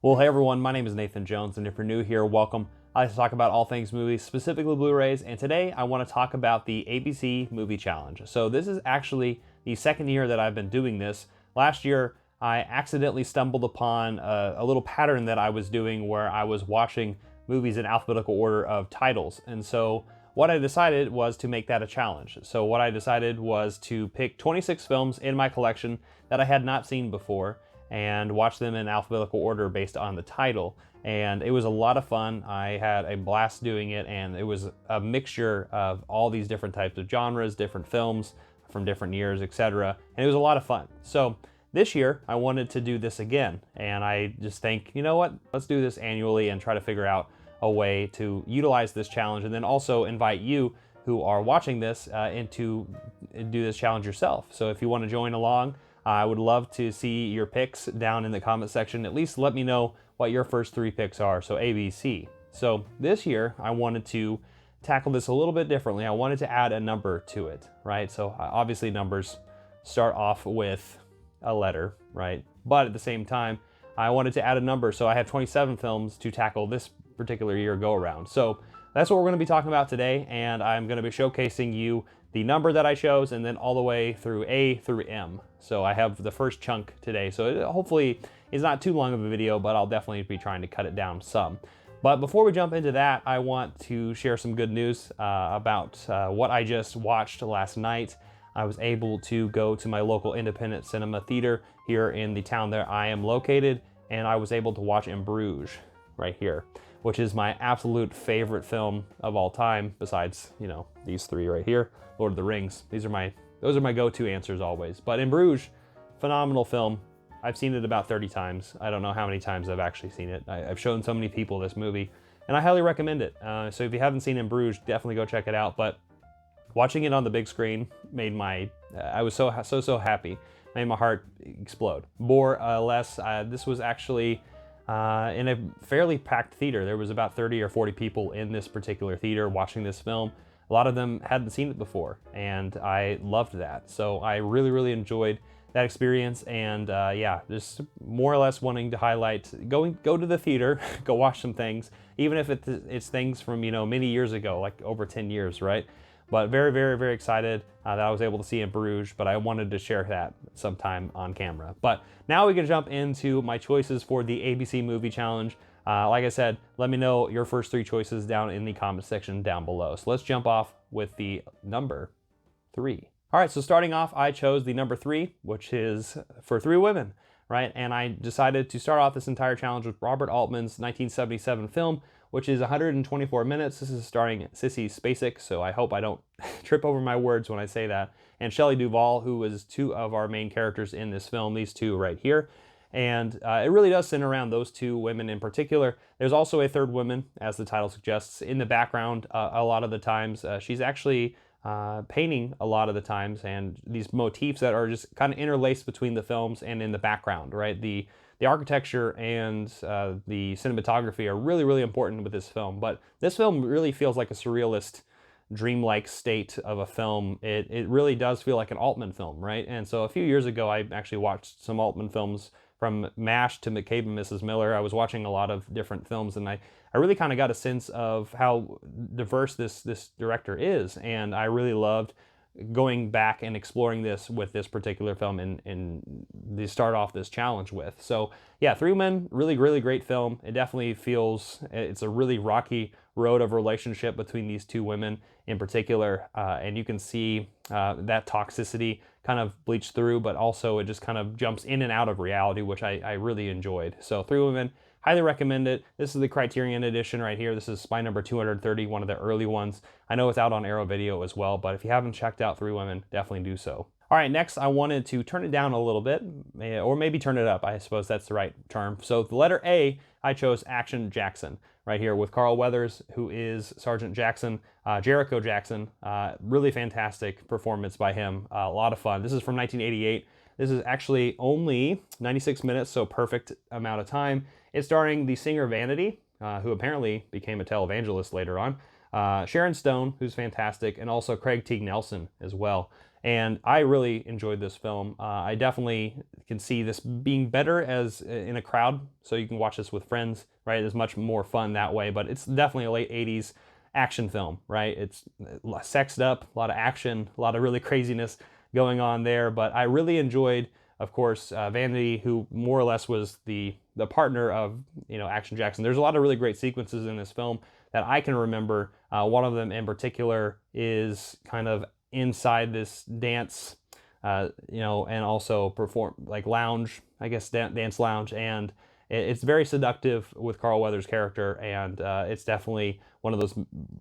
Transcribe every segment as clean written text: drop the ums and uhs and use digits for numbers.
Well, hey everyone, my name is Nathan Jones, and if you're new here, welcome. I like to talk about all things movies, specifically Blu-rays, and today I want to talk about the ABC Movie Challenge. So this is actually the second year that I've been doing this. Last year, I accidentally stumbled upon a little pattern that I was doing where I was watching movies in alphabetical order of titles, and so what I decided was to make that a challenge. So what I decided was to pick 26 films in my collection that I had not seen before, and watch them in alphabetical order based on the title. And it was a lot of fun. I had a blast doing it, and it was a mixture of all these different types of genres, different films from different years, etc. And it was a lot of fun. So this year, I wanted to do this again, and I just think, you know what, let's do this annually and try to figure out a way to utilize this challenge, and then also invite you who are watching this into do this challenge yourself. So if you want to join along, I would love to see your picks down in the comment section. At least let me know what your first three picks are, so ABC. So this year, I wanted to tackle this a little bit differently. I wanted to add a number to it, right? So obviously numbers start off with a letter, right? But at the same time, I wanted to add a number, so I have 27 films to tackle this particular year go around. So that's what we're going to be talking about today, and I'm going to be showcasing you the number that I chose, and then all the way through A through M. So I have the first chunk today, so it hopefully is not too long of a video, but I'll definitely be trying to cut it down some. But before we jump into that, I want to share some good news about what I just watched last night. I was able to go to my local independent cinema theater here in the town that I am located, and I was able to watch In Bruges right here, which is my absolute favorite film of all time, besides, you know, these three right here, Lord of the Rings. Those are my go-to answers always. But In Bruges, phenomenal film. I've seen it about 30 times. I don't know how many times I've actually seen it. I've shown so many people this movie, and I highly recommend it. So if you haven't seen In Bruges, definitely go check it out. But watching it on the big screen made I was so happy. Made my heart explode. More or less, this was actually in a fairly packed theater. There was about 30 or 40 people in this particular theater watching this film. A lot of them hadn't seen it before, and I loved that. So I really enjoyed that experience, and yeah, just more or less wanting to highlight go to the theater, go watch some things, even if it's things from, you know, many years ago, like over 10 years, right? But very excited that I was able to see In Bruges, but I wanted to share that sometime on camera. But now we can jump into my choices for the ABC Movie Challenge. Like I said, let me know your first three choices down in the comment section down below. So let's jump off with the number 3. All right, so starting off, I chose the number 3, which is For Three Women, right? And I decided to start off this entire challenge with Robert Altman's 1977 film, which is 124 minutes. This is starring Sissy Spacek, so I hope I don't trip over my words when I say that. And Shelley Duvall, who was two of our main characters in this film, these two right here. And it really does center around those two women in particular. There's also a third woman, as the title suggests, in the background a lot of the times. She's actually painting a lot of the times, and these motifs that are just kind of interlaced between the films and in the background, right? The architecture and the cinematography are really important with this film, but this film really feels like a surrealist, dreamlike state of a film. It really does feel like an Altman film, right? And so a few years ago, I actually watched some Altman films, from MASH to McCabe and Mrs. Miller. I was watching a lot of different films, and I really kind of got a sense of how diverse this director is, and I really loved going back and exploring this with this particular film and they start off this challenge with. So yeah, Three Men, really great film. It definitely feels, it's a really rocky road of relationship between these two women in particular, and you can see that toxicity kind of bleach through, but also it just kind of jumps in and out of reality, which I really enjoyed. So Three Women, highly recommend it. This is the Criterion edition right here. This is spy number 230, one of the early ones. I know it's out on Arrow Video as well, but if you haven't checked out Three Women, definitely do so. All right, next I wanted to turn it down a little bit, or maybe turn it up. I suppose that's the right term. So the letter A, I chose Action Jackson right here with Carl Weathers, who is Sergeant Jackson, Jericho Jackson. Really fantastic performance by him. A lot of fun. This is from 1988. This is actually only 96 minutes, so perfect amount of time. It's starring the singer Vanity, who apparently became a televangelist later on, Sharon Stone, who's fantastic, and also Craig T. Nelson as well. And I really enjoyed this film. I definitely can see this being better as in a crowd, so you can watch this with friends, right? It's much more fun that way, but it's definitely a late 80s action film, right? It's sexed up, a lot of action, a lot of really craziness going on there, but I really enjoyed, of course, Vanity, who more or less was the partner of, Action Jackson. There's a lot of really great sequences in this film that I can remember. One of them in particular is kind of inside this dance, and also perform like lounge, I guess, dance lounge, and it's very seductive with Carl Weathers' character, and it's definitely one of those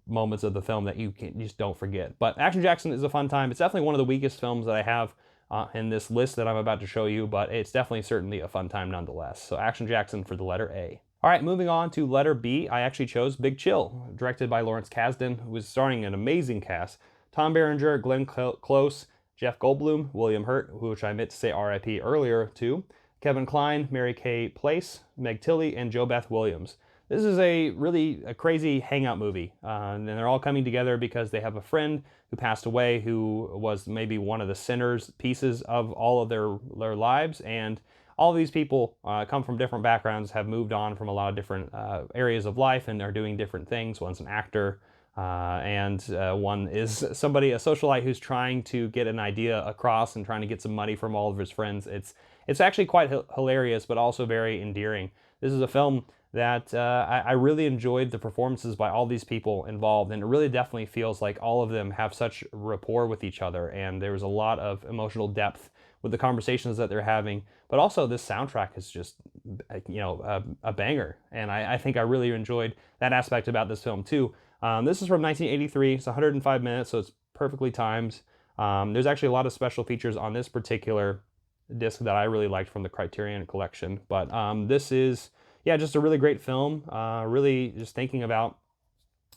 moments of the film that you just don't forget. But Action Jackson is a fun time. It's definitely one of the weakest films that I have in this list that I'm about to show you, but it's definitely certainly a fun time nonetheless. So Action Jackson for the letter A. All right, moving on to letter B, I actually chose Big Chill, directed by Lawrence Kasdan, who was starring an amazing cast. Tom Berenger, Glenn Close, Jeff Goldblum, William Hurt, which I meant to say R.I.P. earlier too, Kevin Kline, Mary Kay Place, Meg Tilly, and Jo Beth Williams. This is a crazy hangout movie, and they're all coming together because they have a friend who passed away who was maybe one of the centers pieces of all of their lives, and all of these people come from different backgrounds, have moved on from a lot of different areas of life, and are doing different things. One's an actor, and one is a socialite who's trying to get an idea across and trying to get some money from all of his friends. It's actually quite hilarious, but also very endearing. This is a film that I really enjoyed the performances by all these people involved, and it really definitely feels like all of them have such rapport with each other, and there was a lot of emotional depth with the conversations that they're having. But also this soundtrack is just, a banger, and I think I really enjoyed that aspect about this film too. This is from 1983. It's 105 minutes, so it's perfectly timed. There's actually a lot of special features on this particular disc that I really liked from the Criterion collection. But this is, just a really great film. Really just thinking about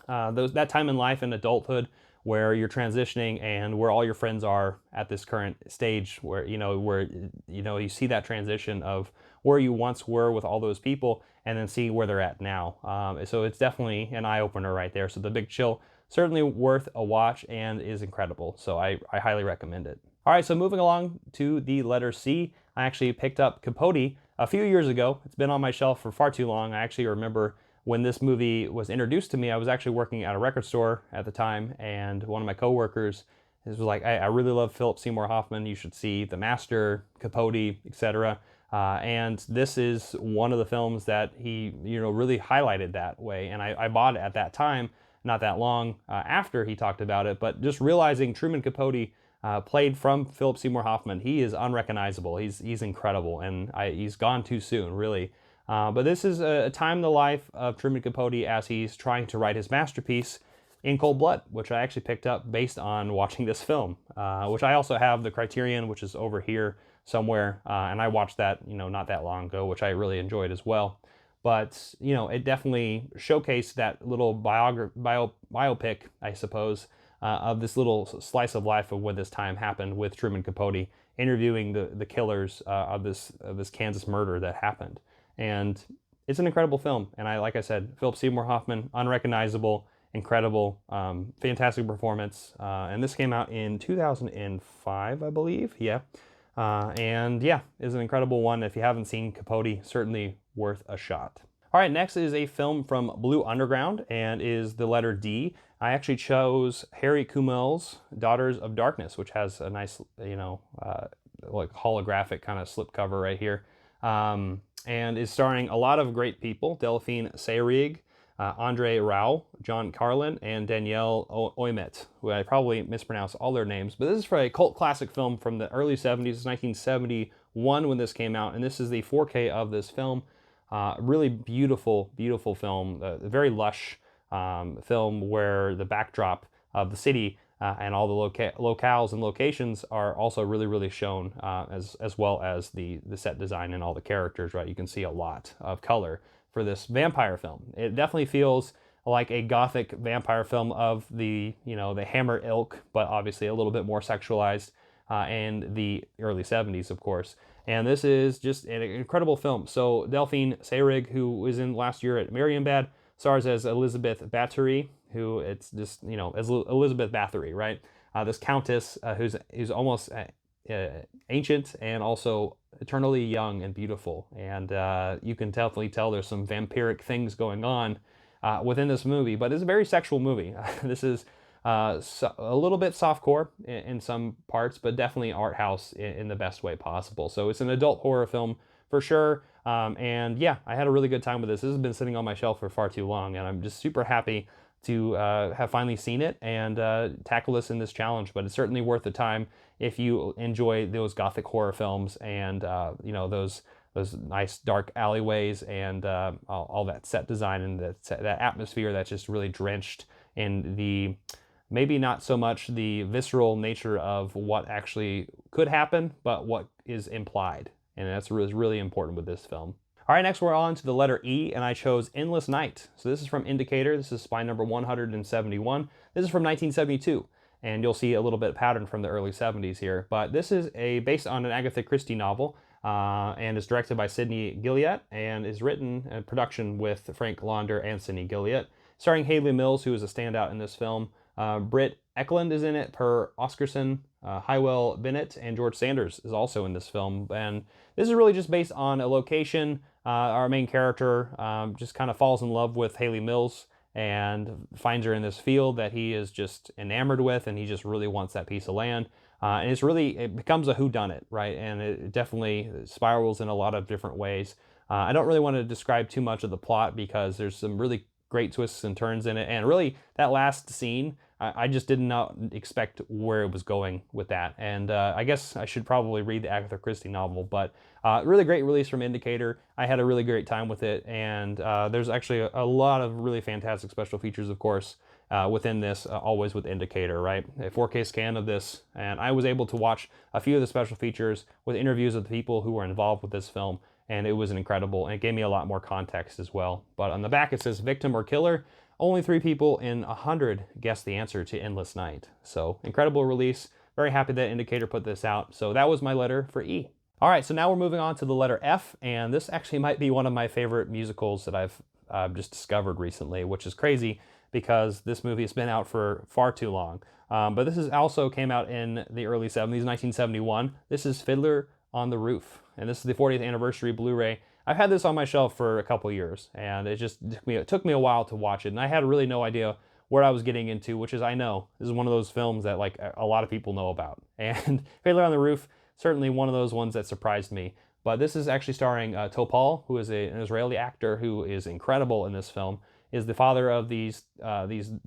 that time in life and adulthood where you're transitioning and where all your friends are at this current stage where you see that transition of where you once were with all those people and then see where they're at now. So it's definitely an eye-opener right there. So The Big Chill, certainly worth a watch and is incredible. So I highly recommend it. All right, so moving along to the letter C, I actually picked up Capote a few years ago. It's been on my shelf for far too long. I actually remember when this movie was introduced to me. I was actually working at a record store at the time, and one of my coworkers was like, I really love Philip Seymour Hoffman. You should see The Master, Capote, etc. And this is one of the films that he, really highlighted that way. And I bought it at that time, not that long after he talked about it. But just realizing Truman Capote played from Philip Seymour Hoffman, he is unrecognizable. He's incredible, and he's gone too soon, really. But this is a time in the life of Truman Capote as he's trying to write his masterpiece, In Cold Blood, which I actually picked up based on watching this film, which I also have the Criterion, which is over here somewhere, and I watched that, not that long ago, which I really enjoyed as well. But, it definitely showcased that little biopic, I suppose, of this little slice of life of when this time happened with Truman Capote, interviewing the killers of this Kansas murder that happened. And it's an incredible film. And like I said, Philip Seymour Hoffman, unrecognizable, incredible, fantastic performance. And this came out in 2005, I believe. Yeah. Is an incredible one. If you haven't seen Capote, certainly worth a shot. All right, next is a film from Blue Underground and is the letter D. I actually chose Harry Kumel's Daughters of Darkness, which has a nice, like holographic kind of slipcover right here. And is starring a lot of great people: Delphine Seyrig, Andre Rau, John Carlin, and Danielle Ouimet, who I probably mispronounced all their names. But this is for a cult classic film from the early 70s. It's 1971 when this came out, and this is the 4K of this film. Really beautiful, beautiful film. A very lush film where the backdrop of the city and all the locales and locations are also really, really shown, as well as the set design and all the characters, right? You can see a lot of color for this vampire film. It definitely feels like a gothic vampire film of the Hammer ilk, but obviously a little bit more sexualized in the early 70s, of course. And this is just an incredible film. So Delphine Seyrig, who was in last year at Marienbad, stars as Elizabeth Bathory, who it's just, as Elizabeth Bathory, right? this countess who's almost ancient and also eternally young and beautiful. And you can definitely tell there's some vampiric things going on within this movie, but it's a very sexual movie. This is a little bit softcore in some parts, but definitely art house in the best way possible. So it's an adult horror film for sure. And yeah, I had a really good time with this. This has been sitting on my shelf for far too long, and I'm just super happy to have finally seen it and tackle this in this challenge. But it's certainly worth the time if you enjoy those gothic horror films and you know, those nice dark alleyways and all that set design and that atmosphere that's just really drenched in the maybe not so much the visceral nature of what actually could happen, but what is implied. And that's really important with this film. All right, next we're on to the letter E, and I chose Endless Night. So this is from Indicator. This is spine number 171. This is from 1972, and you'll see a little bit of pattern from the early 70s here. But this is based on an Agatha Christie novel, and is directed by Sidney Gilliat, and is written in production with Frank Launder and Sidney Gilliat, starring Haley Mills, who is a standout in this film. Britt Eklund is in it per Oscarson. Hywell Bennett and George Sanders is also in this film. And this is really just based on a location. Our main character just kind of falls in love with Haley Mills and finds her in this field that he is just enamored with, and he just really wants that piece of land. And it becomes a whodunit, right? And it definitely spirals in a lot of different ways. I don't really want to describe too much of the plot because there's some really great twists and turns in it. And really, that last scene, I just did not expect where it was going with that. And I guess I should probably read the Agatha Christie novel, but really great release from Indicator. I had a really great time with it, and there's actually a lot of really fantastic special features, of course, within this, always with Indicator, right? A 4K scan of this, and I was able to watch a few of the special features with interviews of the people who were involved with this film, and it was incredible, and it gave me a lot more context as well. But on the back it says victim or killer. Only 3 people in 100 guessed the answer to Endless Night. So incredible release. Very happy that Indicator put this out. So that was my letter for E. All right, so now we're moving on to the letter F, and this actually might be one of my favorite musicals that I've just discovered recently, which is crazy because this movie has been out for far too long. But this also came out in the early 70s, 1971. This is Fiddler on the Roof, and this is the 40th anniversary Blu-ray. I've had this on my shelf for a couple years, and it took me a while to watch it, and I had really no idea what I was getting into, which is, I know, this is one of those films that like a lot of people know about. And Fiddler on the Roof, certainly one of those ones that surprised me. But this is actually starring Topol, who is an Israeli actor who is incredible in this film, is the father of these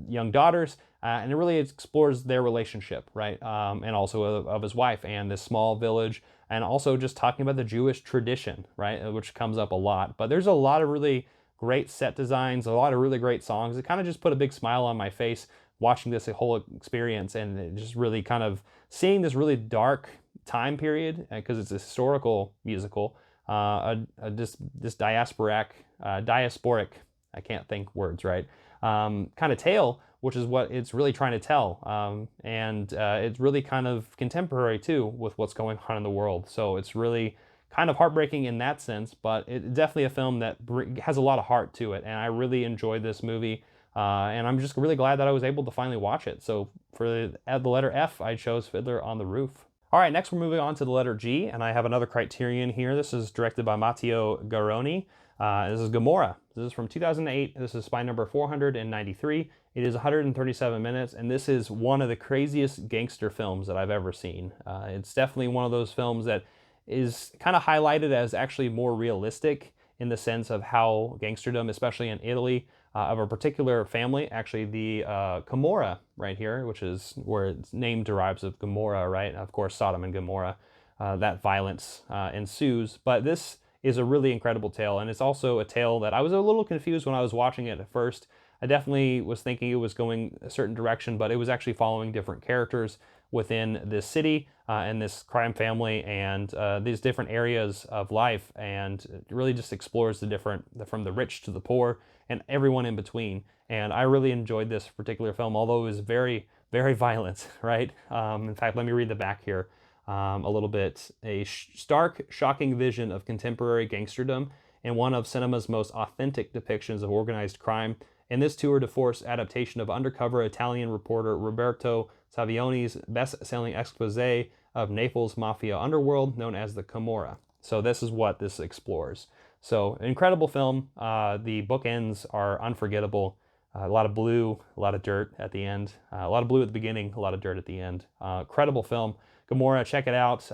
young daughters, and it really explores their relationship, right? And also of his wife and this small village, and also just talking about the Jewish tradition, right? Which comes up a lot. But there's a lot of really great set designs, a lot of really great songs. It kind of just put a big smile on my face watching this whole experience, and it just really kind of seeing this really dark time period, because it's a historical musical, this diasporic, I can't think words right, kind of tale, which is what it's really trying to tell. And it's really kind of contemporary too with what's going on in the world. So it's really kind of heartbreaking in that sense, but it's definitely a film that has a lot of heart to it. And I really enjoyed this movie. And I'm just really glad that I was able to finally watch it. So for the letter F, I chose Fiddler on the Roof. All right, next we're moving on to the letter G, and I have another Criterion here. This is directed by Matteo Garrone. This is Gomorrah. This is from 2008. This is spine number 493. It is 137 minutes, and this is one of the craziest gangster films that I've ever seen. It's definitely one of those films that is kind of highlighted as actually more realistic in the sense of how gangsterdom, especially in Italy, of a particular family, actually the Camorra right here, which is where its name derives of Gomorrah, right? Of course, Sodom and Gomorrah, that violence ensues. But this is a really incredible tale, and it's also a tale that I was a little confused when I was watching it at first. I definitely was thinking it was going a certain direction, but it was actually following different characters within this city and this crime family and these different areas of life, and it really just explores the different, from the rich to the poor and everyone in between. And I really enjoyed this particular film, although it was very, very violent, right? In fact, let me read the back here a little bit. A stark, shocking vision of contemporary gangsterdom and one of cinema's most authentic depictions of organized crime. In this tour de force adaptation of undercover Italian reporter Roberto Savione's best-selling expose of Naples' mafia underworld known as the Camorra. So this is what this explores. So, incredible film. The bookends are unforgettable. A lot of blue, a lot of dirt at the end. A lot of blue at the beginning, a lot of dirt at the end. Incredible film. Gamora, check it out.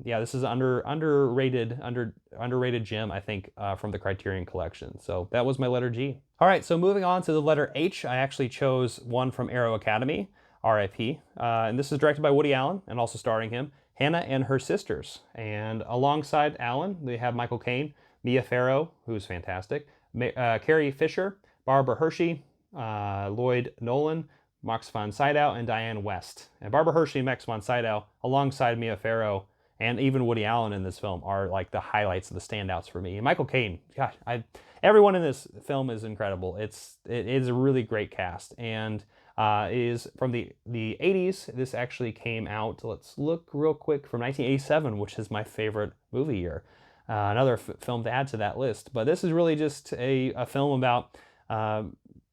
Yeah, this is underrated gem, I think, from the Criterion Collection. So that was my letter G. All right, so moving on to the letter H, I actually chose one from Arrow Academy, R.I.P. And this is directed by Woody Allen and also starring him, Hannah and Her Sisters. And alongside Allen, they have Michael Caine, Mia Farrow, who's fantastic, Carrie Fisher, Barbara Hershey, Lloyd Nolan, Max von Sydow, and Diane West. And Barbara Hershey and Max von Sydow, alongside Mia Farrow and even Woody Allen in this film, are like the highlights, the standouts for me. And Michael Caine, gosh, everyone in this film is incredible. It is a really great cast, and is from the 80s. This actually came out, let's look real quick, from 1987, which is my favorite movie year. Another film to add to that list. But this is really just a film about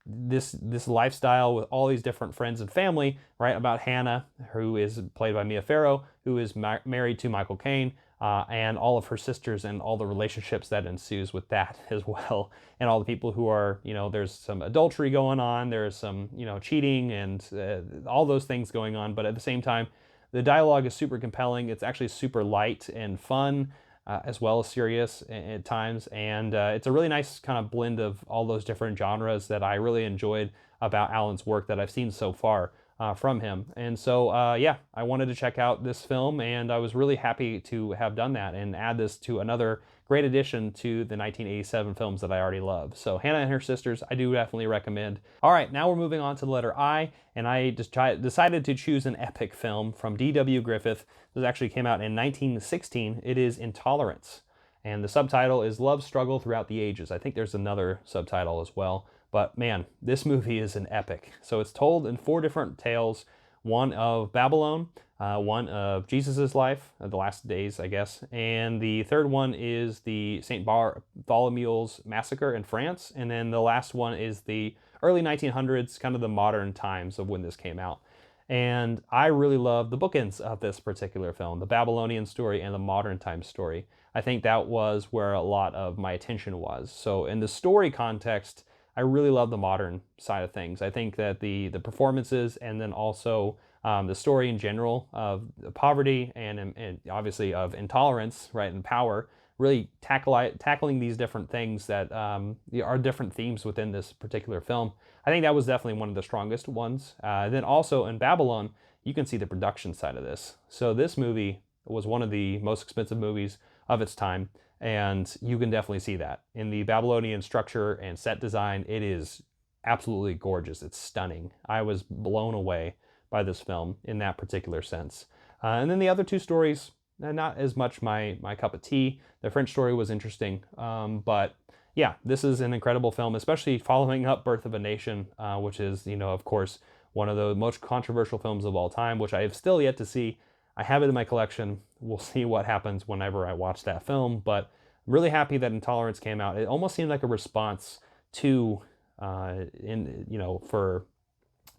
this lifestyle with all these different friends and family, right? About Hannah, who is played by Mia Farrow, who is married to Michael Caine, and all of her sisters and all the relationships that ensues with that as well. And all the people who are, there's some adultery going on, there's some, cheating and all those things going on. But at the same time, the dialogue is super compelling. It's actually super light and fun, as well as serious at times. And it's a really nice kind of blend of all those different genres that I really enjoyed about Allen's work that I've seen so far from him. And so, yeah, I wanted to check out this film, and I was really happy to have done that and add this to another great addition to the 1987 films that I already love. So Hannah and Her Sisters, I do definitely recommend. All right, now we're moving on to the letter I, and I just decided to choose an epic film from D.W. Griffith. This actually came out in 1916. It is Intolerance, and the subtitle is Love Struggle Throughout the Ages. I think there's another subtitle as well, but man, this movie is an epic. So it's told in 4 different tales, one of Babylon, one of Jesus' life, the last days, I guess, and the third one is the St. Bartholomew's Massacre in France, and then the last one is the early 1900s, kind of the modern times of when this came out. And I really love the bookends of this particular film, the Babylonian story and the modern time story. I think that was where a lot of my attention was. So in the story context, I really love the modern side of things. I think that the performances and then also the story in general of poverty and obviously of intolerance, right, and power, really tackling these different things that are different themes within this particular film. I think that was definitely one of the strongest ones. Then also in Babylon, you can see the production side of this. So this movie was one of the most expensive movies of its time, and you can definitely see that. In the Babylonian structure and set design, it is absolutely gorgeous. It's stunning. I was blown away by this film in that particular sense. And then the other 2 stories, not as much my cup of tea. The French story was interesting, but yeah, this is an incredible film, especially following up Birth of a Nation, which is, of course, one of the most controversial films of all time, which I have still yet to see. I have it in my collection. We'll see what happens whenever I watch that film, but I'm really happy that Intolerance came out. It almost seemed like a response to, for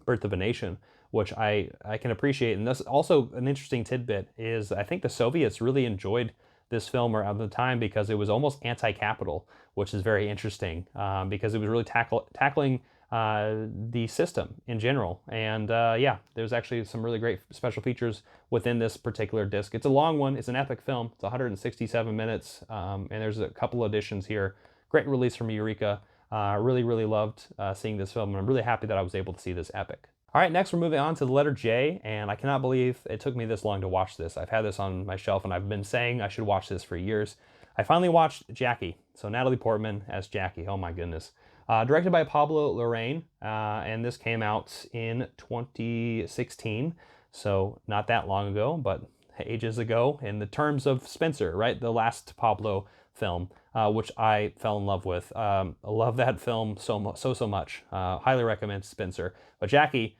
Birth of a Nation, which I can appreciate. And that's also an interesting tidbit is I think the Soviets really enjoyed this film around the time because it was almost anti-capital, which is very interesting because it was really tackling the system in general. And yeah, there's actually some really great special features within this particular disc. It's a long one. It's an epic film. It's 167 minutes, and there's a couple editions here. Great release from Eureka. Really, really loved seeing this film, and I'm really happy that I was able to see this epic. All right, next we're moving on to the letter J, and I cannot believe it took me this long to watch this. I've had this on my shelf, and I've been saying I should watch this for years. I finally watched Jackie, so Natalie Portman as Jackie. Oh my goodness. Directed by Pablo Larraín, and this came out in 2016, so not that long ago, but ages ago, in the terms of Spencer, right? The last Pablo film, which I fell in love with. I love that film so much. Highly recommend Spencer. But Jackie,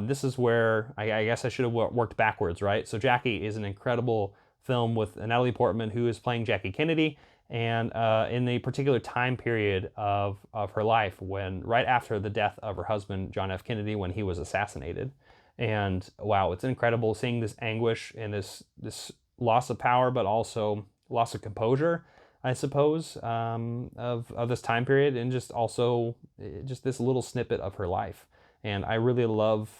this is where I guess I should have worked backwards, right? So Jackie is an incredible film with Natalie Portman, who is playing Jackie Kennedy, and in a particular time period of her life, when right after the death of her husband John F. Kennedy, when he was assassinated. And wow, it's incredible seeing this anguish and this loss of power, but also loss of composure, I suppose, of this time period, and just also just this little snippet of her life. And I really love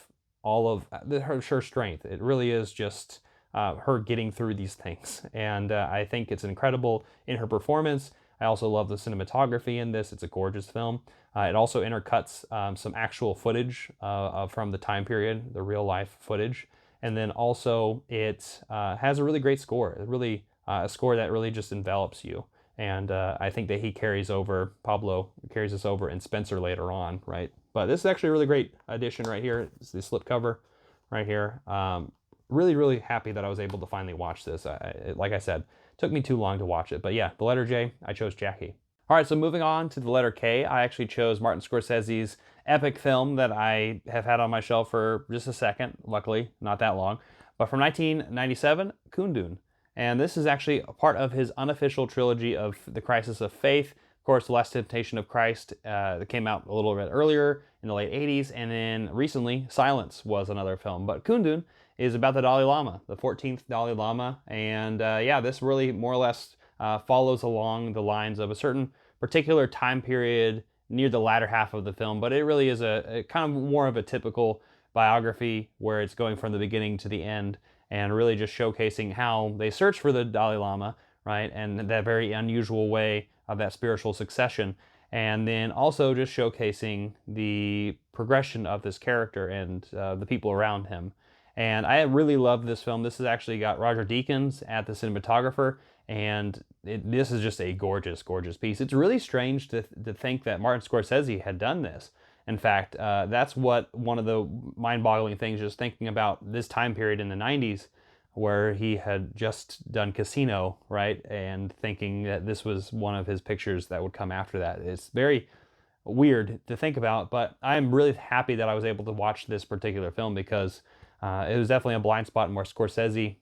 all of her strength. It really is just her getting through these things, and I think it's incredible in her performance. I also love the cinematography in this. It's a gorgeous film. It also intercuts some actual footage from the time period, the real life footage. And then also it has a really great score. It really a score that really just envelops you. And I think that Pablo carries this over in Spencer later on, right? But this is actually a really great addition right here. It's the slipcover right here. Really, really happy that I was able to finally watch this. Like I said, it took me too long to watch it. But yeah, the letter J, I chose Jackie. All right, so moving on to the letter K, I actually chose Martin Scorsese's epic film that I have had on my shelf for just a second, luckily, not that long. But from 1997, Kundun. And this is actually a part of his unofficial trilogy of The Crisis of Faith. Of course, The Last Temptation of Christ that came out a little bit earlier in the late 80s. And then recently, Silence was another film. But Kundun is about the Dalai Lama, the 14th Dalai Lama. And yeah, this really more or less follows along the lines of a certain particular time period near the latter half of the film. But it really is a kind of more of a typical biography where it's going from the beginning to the end, and really just showcasing how they search for the Dalai Lama, right? And that very unusual way of that spiritual succession. And then also just showcasing the progression of this character and the people around him. And I really love this film. This has actually got Roger Deakins at the cinematographer, and this is just a gorgeous, gorgeous piece. It's really strange to think that Martin Scorsese had done this. In fact, that's what one of the mind-boggling things, just thinking about this time period in the 90s, where he had just done Casino, right? And thinking that this was one of his pictures that would come after that. It's very weird to think about, but I'm really happy that I was able to watch this particular film, because it was definitely a blind spot in more Scorsese,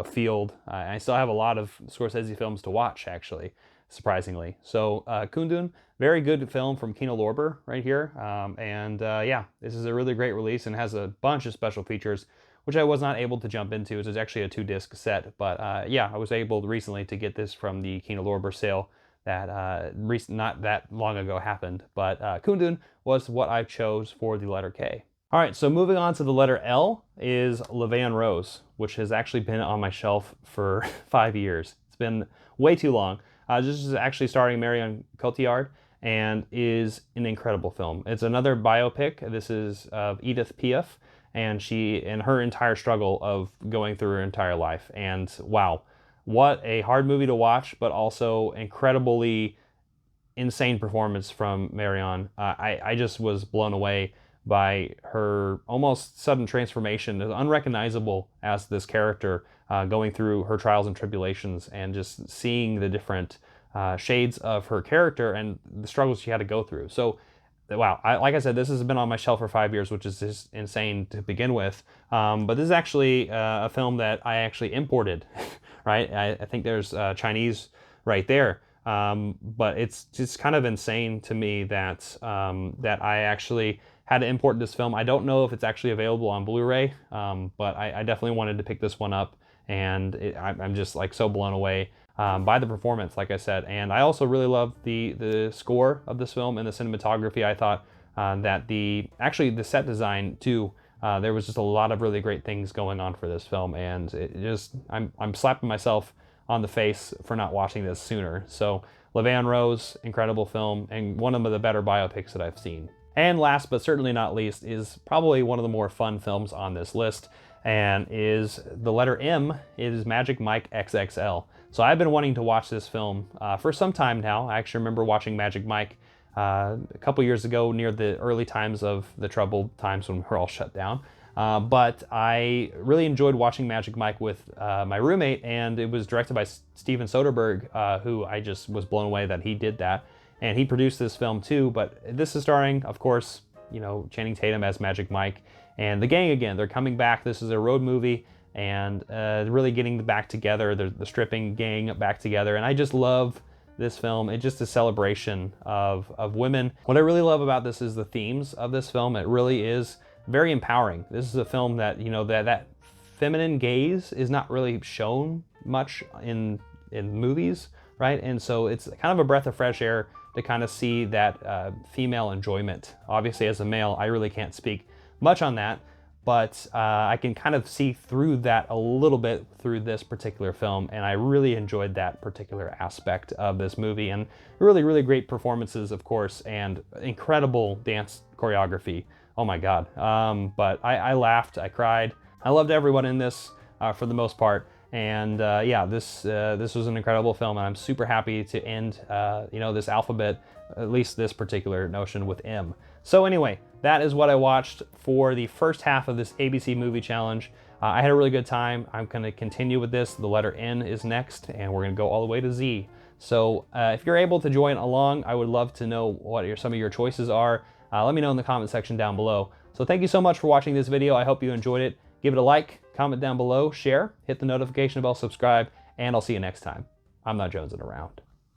field. I still have a lot of Scorsese films to watch, actually, surprisingly. So Kundun, very good film from Kino Lorber right here. Yeah, this is a really great release and has a bunch of special features, which I was not able to jump into. It was actually a 2-disc set, but yeah, I was able recently to get this from the Kino Lorber sale that not that long ago happened. But Kundun was what I chose for the letter K. All right, so moving on to the letter L is Le Veillon Rose, which has actually been on my shelf for 5 years. It's been way too long. This is actually starring Marion Cotillard and is an incredible film. It's another biopic. This is of Edith Piaf, and her entire struggle of going through her entire life. And wow, what a hard movie to watch, but also incredibly insane performance from Marion. I just was blown away by her almost sudden transformation, as unrecognizable as this character, going through her trials and tribulations, and just seeing the different shades of her character and the struggles she had to go through. So, wow, like I said, this has been on my shelf for 5 years, which is just insane to begin with. But this is actually a film that I actually imported, right? I think there's Chinese right there. But it's just kind of insane to me that I actually had to import this film. I don't know if it's actually available on Blu-ray, but I definitely wanted to pick this one up, and I'm just like so blown away by the performance, like I said. And I also really love the score of this film and the cinematography. I thought that the set design too, there was just a lot of really great things going on for this film, and I'm slapping myself on the face for not watching this sooner. So Le Veillon Rose, incredible film, and one of the better biopics that I've seen. And last but certainly not least is probably one of the more fun films on this list, and is the letter M. It is Magic Mike XXL. So I've been wanting to watch this film for some time now. I actually remember watching Magic Mike a couple years ago, near the early times of the troubled times when we're all shut down. But I really enjoyed watching Magic Mike with my roommate, and it was directed by Steven Soderbergh, who I just was blown away that he did that. And he produced this film too, but this is starring, of course, Channing Tatum as Magic Mike, and the gang again. They're coming back. This is a road movie, and really getting back together, the stripping gang back together. And I just love this film. It's just a celebration of women. What I really love about this is the themes of this film. It really is very empowering. This is a film that, you know, that feminine gaze is not really shown much in movies, right? And so it's kind of a breath of fresh air to kind of see that female enjoyment. Obviously, as a male, I really can't speak much on that, but I can kind of see through that a little bit through this particular film, and I really enjoyed that particular aspect of this movie, and really, really great performances, of course, and incredible dance choreography. Oh my God. But I laughed, I cried. I loved everyone in this for the most part. And yeah, this was an incredible film, and I'm super happy to end, you know, this alphabet, at least this particular notion, with M. So anyway, that is what I watched for the first half of this ABC Movie Challenge. I had a really good time. I'm going to continue with this. The letter N is next, and we're going to go all the way to Z. So if you're able to join along, I would love to know what some of your choices are. Let me know in the comment section down below. So thank you so much for watching this video. I hope you enjoyed it. Give it a like, comment down below, share, hit the notification bell, subscribe, and I'll see you next time. I'm not jonesing around.